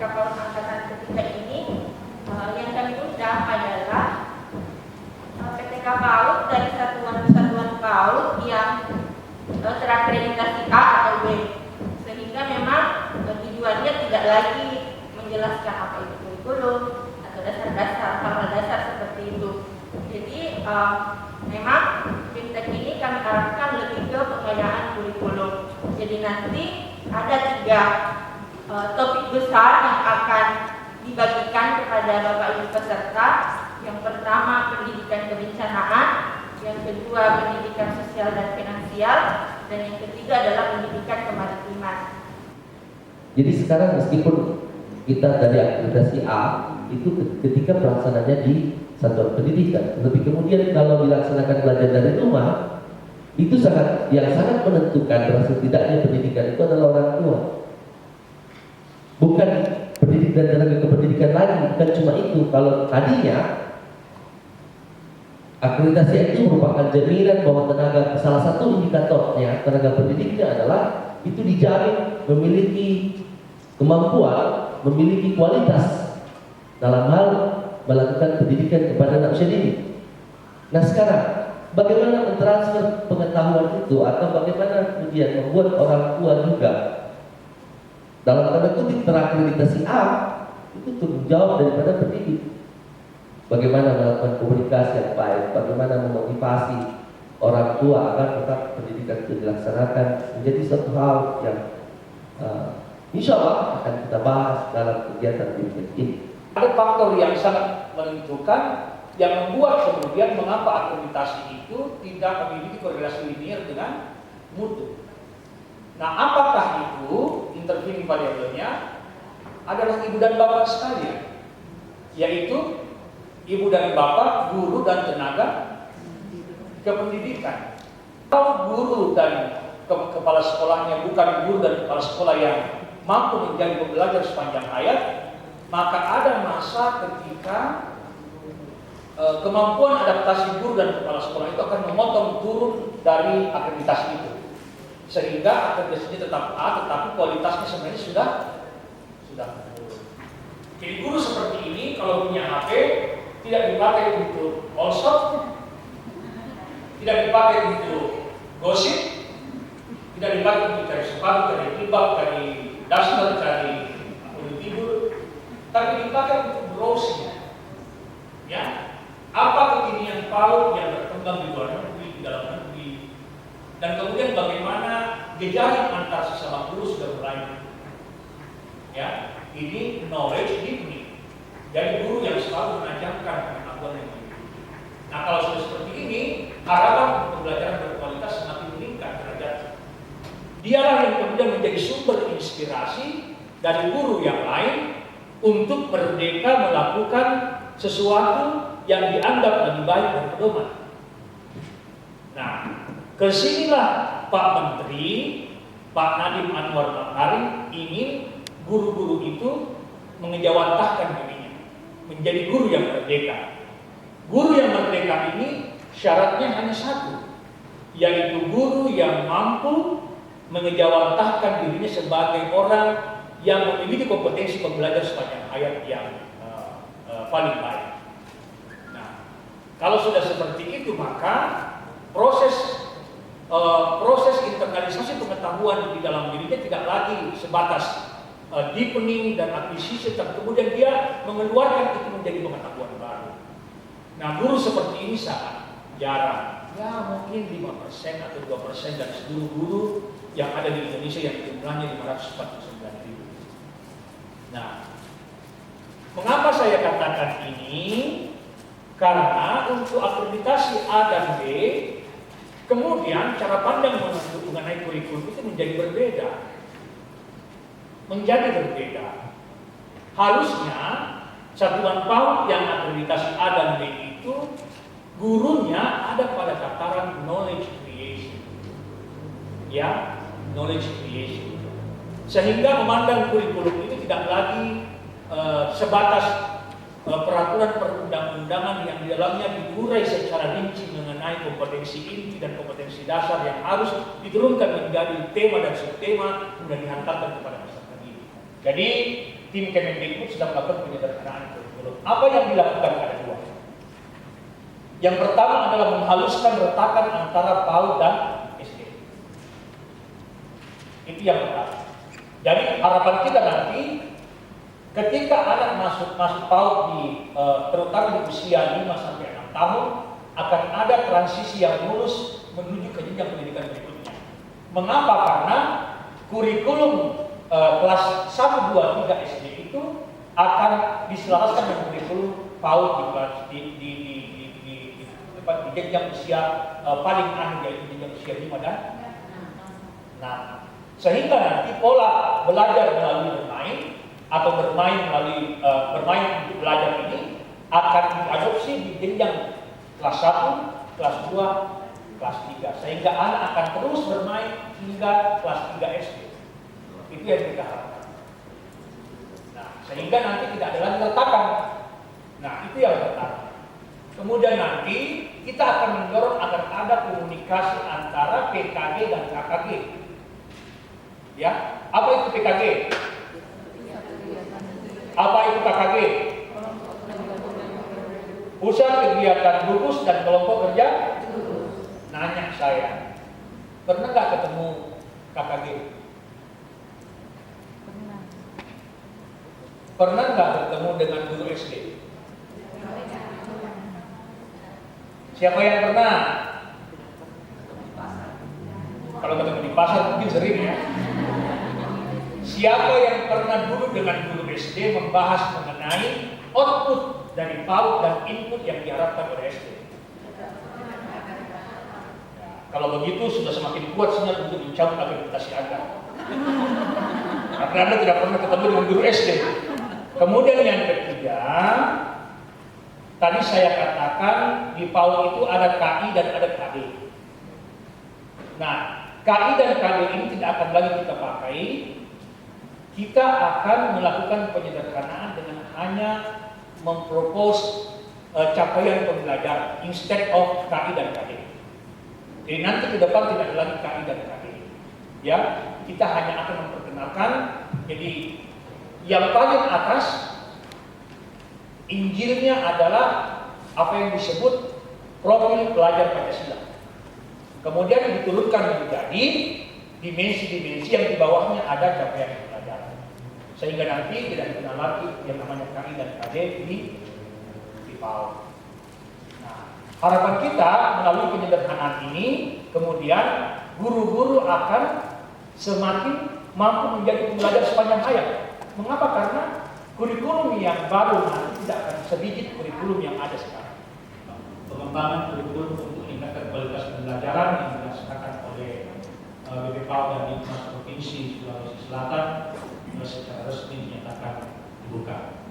kapal angkatan ketiga ini yang kami undang adalah PTK PAUD dari satuan-satuan PAUD yang terakreditasi A atau B, sehingga memang tujuannya tidak lagi menjelaskan apa itu kurikulum atau dasar-dasar, hal-hal dasar seperti itu. Jadi memang fintech ini kami arahkan lebih ke pengadaan kurikulum. Jadi nanti ada 3 topik besar yang akan dibagikan kepada Bapak Ibu peserta. Yang pertama pendidikan kebencanaan, yang kedua pendidikan sosial dan finansial, dan yang ketiga adalah pendidikan kemaritiman. Jadi sekarang meskipun kita dari akreditasi A itu ketika pelaksananya di satuan pendidikan, tapi kemudian kalau dilaksanakan belajar dari rumah itu yang sangat menentukan berhasil tidaknya pendidikan itu adalah orang tua, bukan pendidikan dan tenaga kependidikan lagi. Bukan cuma itu, kalau tadinya akreditasi itu merupakan jaminan bahwa salah satu indikatornya tenaga pendidiknya adalah itu dijamin memiliki kemampuan, memiliki kualitas dalam hal melakukan pendidikan kepada anak usia dini. Nah sekarang bagaimana mentransfer pengetahuan itu, atau bagaimana kemudian membuat orang tua juga dalam tanda kutip terakreditasi A itu tanggung jawab daripada pendidik. Bagaimana melakukan komunikasi yang baik, bagaimana memotivasi orang tua agar tetap pendidikan itu dilaksanakan, menjadi satu hal yang insya Allah akan kita bahas dalam kegiatan ini. Ada faktor yang sangat menentukan yang membuat kemudian mengapa akreditasi itu tidak memiliki korelasi linear dengan mutu. Nah, apakah itu intervening variabelnya adalah ibu dan bapak sekalian, yaitu ibu dan bapak, guru dan tenaga kependidikan. Kalau guru dan kepala sekolahnya bukan guru dan kepala sekolah yang mampu menjadi pembelajar sepanjang hayat, maka ada masa ketika kemampuan adaptasi guru dan kepala sekolah itu akan memotong turun dari akreditasi itu, sehingga akreditasinya tetap A, tetapi kualitasnya sebenarnya sudah menurun. Jadi guru seperti ini kalau punya HP tidak dipakai untuk all-shot, tidak dipakai untuk gosip, tidak dipakai untuk cari sepatu, cari jilbab, cari daster, cari tidur, tapi dipakai untuk browsing. Ya, apa kekinian PAUD yang berkembang di luar negeri, di dalam negeri, dan kemudian bagaimana jejaring antar sesama guru sudah mulai. Ya, ini knowledge deepening. Jadi guru yang selalu menajamkan pengetahuan yang lebih. Nah, kalau sudah seperti ini, harapan pembelajaran berkualitas semakin meningkat derajatnya. Dialah yang kemudian menjadi sumber inspirasi dari guru yang lain untuk merdeka melakukan sesuatu yang dianggap lebih baik dan pedoman. Nah, kesinilah Pak Menteri, Pak Nadiem Anwar Makarim ingin guru-guru itu mengejawantahkan dirinya menjadi guru yang merdeka. Guru yang merdeka ini syaratnya hanya satu, yaitu guru yang mampu mengejawantahkan dirinya sebagai orang yang memiliki kompetensi pembelajar sepanjang hayat yang paling baik. Nah, kalau sudah seperti itu, maka proses internalisasi pengetahuan di dalam dirinya tidak lagi sebatas deepening dan akuisisi, dan kemudian dia mengeluarkan itu menjadi pengetahuan baru. Nah, guru seperti ini sangat jarang, ya mungkin 5% atau 2% dari seluruh guru yang ada di Indonesia yang jumlahnya 549.000. Nah, mengapa saya katakan ini? Karena untuk akreditasi A dan B, kemudian cara pandang mengenai kurikulum itu menjadi berbeda. Harusnya satuan PAUD yang akreditasi A dan B itu gurunya ada pada tataran knowledge creation. Ya, knowledge creation. Sehingga memandang kurikulum itu tidak lagi sebatas peraturan perundang-undangan yang di dalamnya diurai secara rinci mengenai kompetensi inti dan kompetensi dasar yang harus diturunkan menjadi tema dan subtema kemudian dihantarkan kepada peserta didik. Jadi tim Kemendikbud sedang melakukan penyederhanaan kurikulum. Apa yang dilakukan ada dua. Yang pertama adalah menghaluskan retakan antara PAUD dan SD. Itu yang pertama. Jadi harapan kita nanti ketika anak masuk PAUD terutama di usia 5 sampai 6 tahun akan ada transisi yang lurus menuju ke jenjang pendidikan berikutnya. Mengapa? Karena kurikulum kelas 1, 2, 3 SD itu akan diselaraskan dengan kurikulum PAUD di jenjang usia paling akhir, yaitu jenjang usia 5 dan 6. Sehingga nanti pola belajar melalui bermain atau bermain untuk belajar ini akan diadopsi di jenjang kelas 1, kelas 2, kelas 3. Sehingga anak akan terus bermain hingga kelas 3 SD. Itu yang kita harapkan. Nah, sehingga nanti tidak ada lagi retakan. Nah, itu yang pertama. Kemudian nanti kita akan mendorong agar ada komunikasi antara PKG dan KKG. Ya, apa itu PKG? Apa itu KKG? Pusat Kegiatan Gugus dan Kelompok Kerja. Nanya saya, pernah nggak ketemu KKG? Pernah nggak ketemu dengan guru SD? Siapa yang pernah? Kalau ketemu di pasar mungkin sering ya. Siapa yang pernah duduk dengan guru SD membahas mengenai output dari PAUD dan input yang diharapkan oleh SD? Kalau begitu sudah semakin kuat sinyal untuk mencabut akreditasi Anda. Karena Anda tidak pernah ketemu dengan guru SD. Kemudian yang ketiga, tadi saya katakan di PAUD itu ada KI dan ada KD. Nah, KI dan KD ini tidak akan lagi kita pakai. Kita akan melakukan penyederhanaan dengan hanya mempropose capaian pembelajaran instead of KI dan KD. Jadi nanti ke depan tidak ada lagi KI dan KD. Ya, kita hanya akan memperkenalkan. Jadi yang paling atas Injilnya adalah apa yang disebut profil pelajar Pancasila. Kemudian diturunkan menjadi dimensi-dimensi yang di bawahnya ada capaian pelajaran. Sehingga nanti tidak dikenal lagi yang namanya KI dan KD di PAUD. Nah, harapan kita melalui penyederhanaan ini, kemudian guru-guru akan semakin mampu menjadi pembelajar sepanjang hayat. Mengapa? Karena kurikulum yang baru nanti tidak akan sedikit kurikulum yang ada sekarang. Pengembangan kurikulum untuk meningkatkan kualitas pembelajaran yang dilaksanakan oleh BPPAUD dan Dinas Provinsi Sulawesi Selatan secara resmi dinyatakan dibuka.